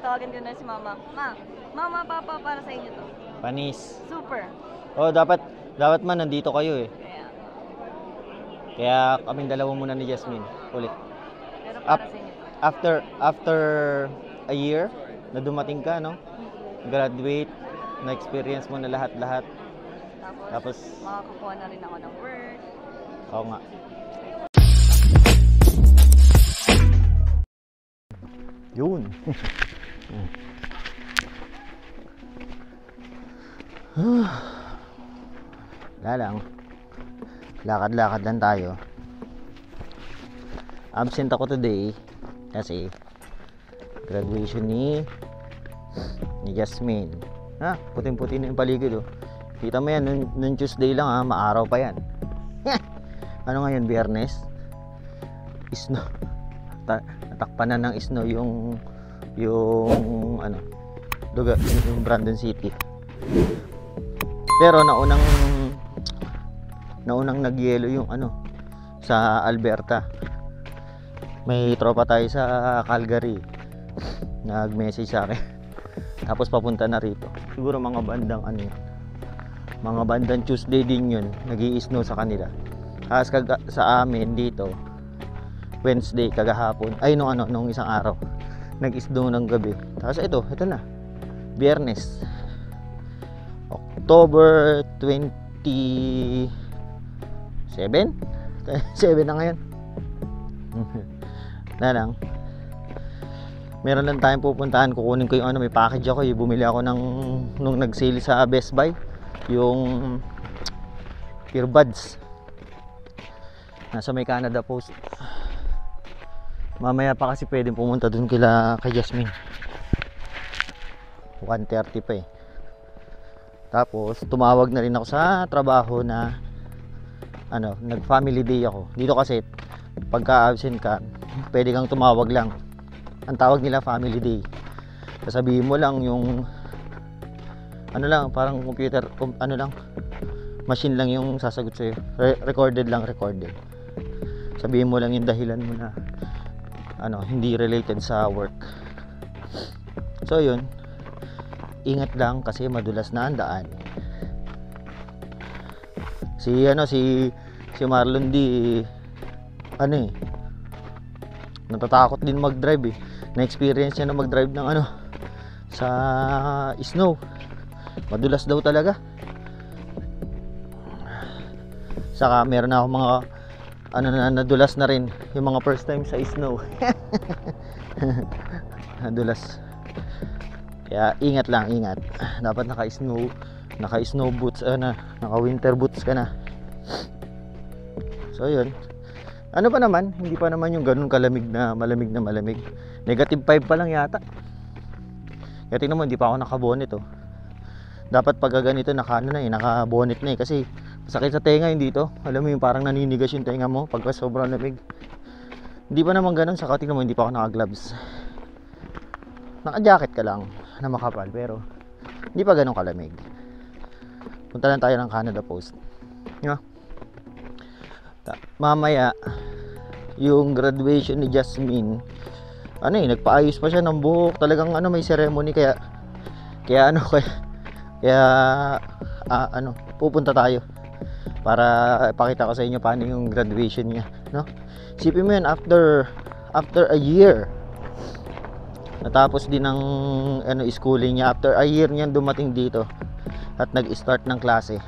Tatawagan ko na si mama. Mama, papa, para sa inyo to. Panis. Super. Oh, dapat man nandito kayo eh. Kaya, Kaya kaming dalawa muna ni Jasmine. Ulit. pero para sa inyo to. After a year na dumating ka, no? Graduate, na-experience mo na lahat-lahat. Tapos, Makakukuha na rin ako ng work. oo nga. Yun. Wala lang. Lakad-lakad lang tayo. Absent ako today kasi graduation ni Jasmine. Ha, puting-puti na yung paligid oh. Kita mo yan, nung Tuesday lang ha, maaraw pa yan. Ano ngayon, Biyernes? Snow. Natakpan na ng snow yung ano, lugar, yung Brandon City. Pero naunang nagyelo yung ano sa Alberta. May tropa tayo sa Calgary. Nag-message sa akin. Tapos papunta na rito. Siguro mga bandang ano yun. Mga bandang Tuesday din yun. Nag-i-snow sa kanila. Sa amin dito Wednesday kagahapon. Ay nung isang araw. Nag-snow ng gabi. Tapos ito na. Biyernes. October 27? 7 na ngayon. Na lang. Meron lang tayong pupuntahan. Kukunin ko yung ano, may package ako. Bumili ako nung nag-sale sa Best Buy. Yung earbuds. Nasa may Canada Post. Mamaya pa kasi pwedeng pumunta dun kay Jasmine. 1:30 pa eh. Tapos tumawag na rin ako sa trabaho na ano, nag-family day ako. Dito kasi pagka-absent ka, pwede kang tumawag lang. Ang tawag nila family day. Sasabihin mo lang yung ano lang, parang computer, ano lang, machine lang yung sasagot sa'yo. Recorded. Sabihin mo lang yung dahilan mo na ano, hindi related sa work. So yun, ingat lang kasi madulas na ang daan. Si Marlon ano eh, natatakot din mag-drive eh. Na-experience niya na mag-drive ng ano sa snow. Madulas daw talaga. Saka meron na ako mga ano na nadulas na rin yung mga first time sa snow. Nadulas. Kaya ingat lang, ingat. Dapat naka-snow boots, naka-winter boots ka na. So yun. Ano pa naman, hindi pa naman yung ganun kalamig na malamig. Negative 5 pa lang yata. Kaya tingnan mo, hindi pa ako naka-bonnet oh. Dapat pag ganito naka-bonnet na eh. Kasi sakit sa tenga yung dito. Alam mo yung parang naninigas yung tenga mo pagka sobrang lamig. Hindi pa naman ganun, saka tingnan mo hindi pa ako naka-gloves. Naka-jacket ka lang na makapal pero hindi pa ganun kalamig. Punta lang tayo ng Canada Post. No? Mamaya yung graduation ni Jasmine, ano eh, nagpaayos pa siya ng buhok. Talagang ano, may ceremony kaya pupunta tayo para ipakita ko sa inyo paano yung graduation niya, no? Isipin mo yan, after a year natapos din ng ano, schooling niya. After a year niyan dumating dito at nag-start ng klase.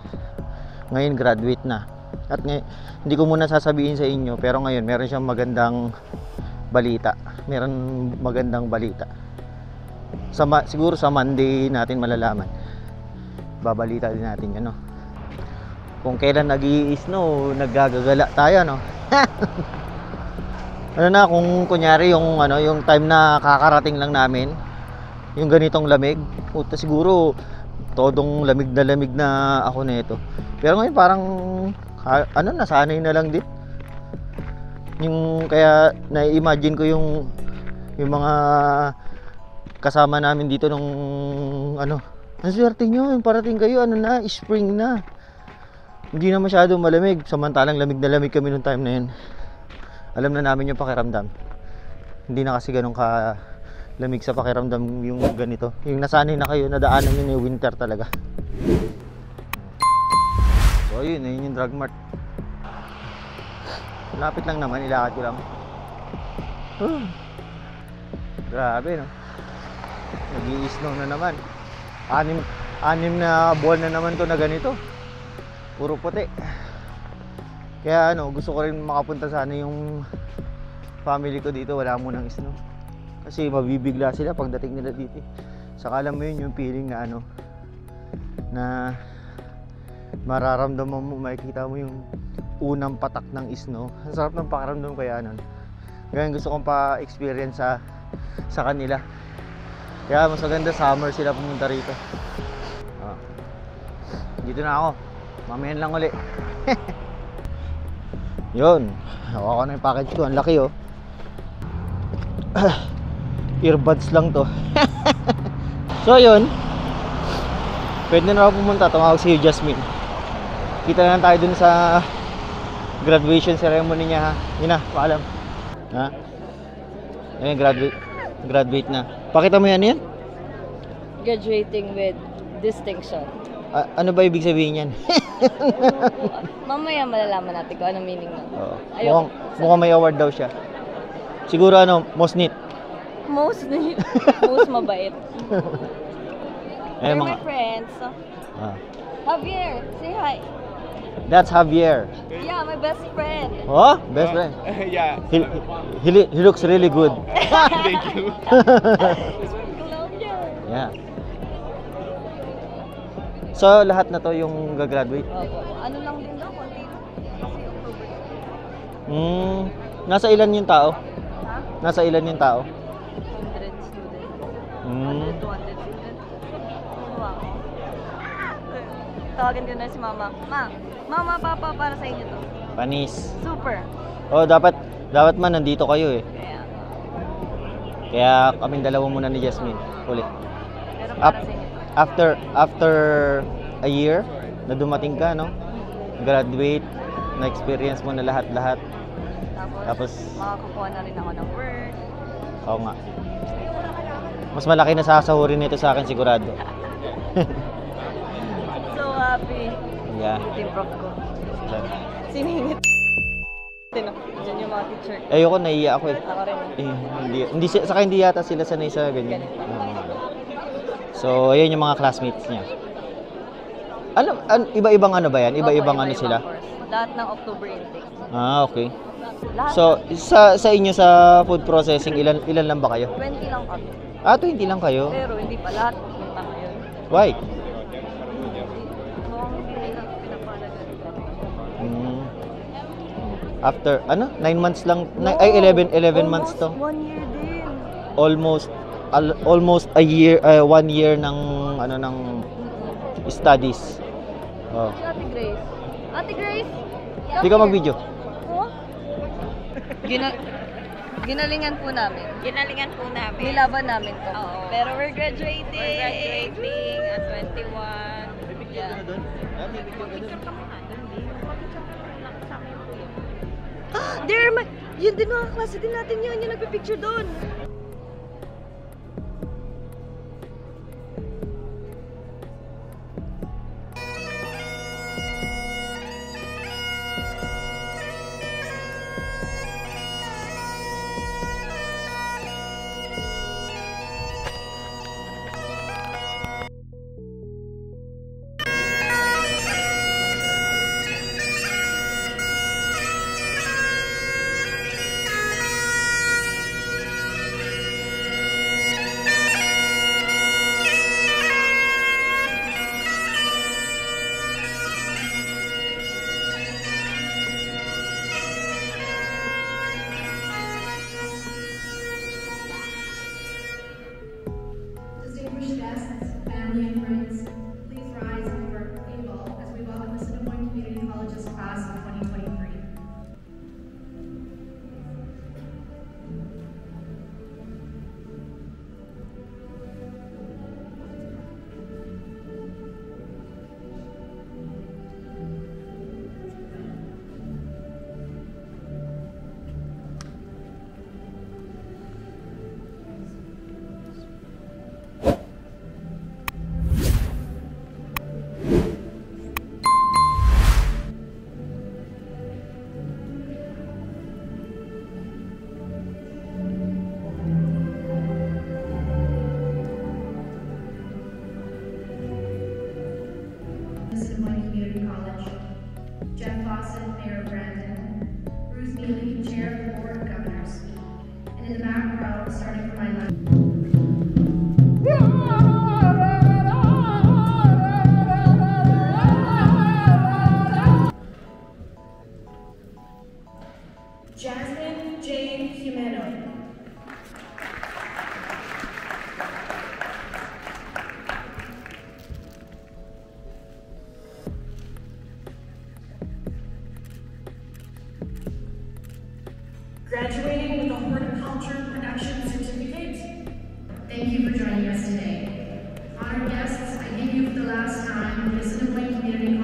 Ngayon graduate na. At hindi ko muna sasabihin sa inyo, pero ngayon meron siyang magandang balita. Siguro sa Monday natin malalaman. Babalita din natin 'yan, no? Kung kailan nag-i-snow, naggagagala tayo, no? Ano na, kung kunyari yung time na kakarating lang namin, yung ganitong lamig, puta, siguro todong lamig na ako nito. Pero ngayon parang nasanay na lang din. Yung kaya na-imagine ko yung mga kasama namin dito nung ang swerte nyo, yung parating kayo, spring na. Hindi na masyadong malamig, samantalang lamig na lamig kami nung time na yun. Alam na namin yung pakiramdam. Hindi na kasi ganun lamig sa pakiramdam yung ganito. Yung nasanay na kayo, nadaanan nyo yung winter talaga. So ayun yung Drug Mart. Lapit lang naman, ilakad ko lang. Grabe no. Nag-i-snow na naman. Anim na buwan na naman to na ganito. Puro puti. Kaya gusto ko rin makapunta sana yung family ko dito. Wala mo ng snow. Kasi mabibigla sila pagdating nila dito. Saka alam mo yun yung feeling na na mararamdaman mo, makikita mo yung unang patak ng snow. Ang sarap ng pakiramdam kaya Kaya gusto kong pa-experience sa kanila. Kaya mas maganda summer sila pumunta rito. Dito na ako. Mamayan lang uli. Yun. Hawa ko na yung package ko. Ang laki Earbuds lang to. So yun. Pwede na ako pumunta. Tumawag si Jasmine. Kita na lang tayo dun sa graduation ceremony niya ha. Yun na, paalam. Ha? Ayun, graduate na. Pakita mo yan. Graduating with distinction. Ano ba ibig sabihin yan? Mamaya malalaman natin kung anong meaning nun. Mukhang may award daw siya. Siguro most neat. Most neat. Most mabait. They're my mga friends. Javier, say hi. That's Javier. Yeah, my best friend. Oh, best friend. Yeah. He looks really good. Thank you. Yeah. So lahat na to yung gagraduate. Opo. Ano lang din daw, konti. Kasi October. Nasa ilan yung tao? Ha? Nasa ilan yung tao? 100 students. 100 Mm. to 100 students. Wow. Tawagan ko na si mama. Mama, papa, para sa inyo to. Panis. Super. Oh, dapat man nandito kayo eh. Kaya, Kaya kaming dalawa muna ni Jasmine. Uli. pero para sa inyo to. After a year na dumating ka, graduate, na-experience mo na lahat-lahat. Tapos Makakukuha na rin ako ng work. oo nga. Mas malaki na sasahurin nito sa akin sigurado. So happy. Yeah. Team prof ko. Siningit. Diyan yung mga teacher. Ayoko, naiiyak ako eh. Ako rin. Saka hindi yata sila sanay sa ganyan. So, ayun yung mga classmates niya. Iba-ibang ba yan? Iba-ibang sila? Course. Lahat ng October intake. Okay. Lahat. So, sa inyo sa food processing, ilan lang ba kayo? 20 lang kami. 20 lang kayo? Pero hindi pa lahat pupunta ngayon. Why? Mukhang hindi nila pinapalagan. After, 9 months lang, 11 months to. 1 year din. Almost a year, 1 year ng studies. Oh. Si Ate Grace. Ate Grace! Hindi ka mag-video. Oh? Ginalingan po namin. Nilaban namin to. Oo. Pero we're graduating. We're graduating at 21. Yeah. There, yun din mga klase din natin yun. Yung nagpipicture doon. Distinguished guests, family, and friends, please rise for table as we welcome the Assiniboine Community College's class of 2023. Watson, Mayor Brandon, Ruth Neely, Chair of the Board of Governors, and in the back row, starting from my left. Jasmine Jane Jimeno. Graduating with a horticulture production certificate. Thank you for joining us today. Honored guests, I give you for the last time the Assiniboine Community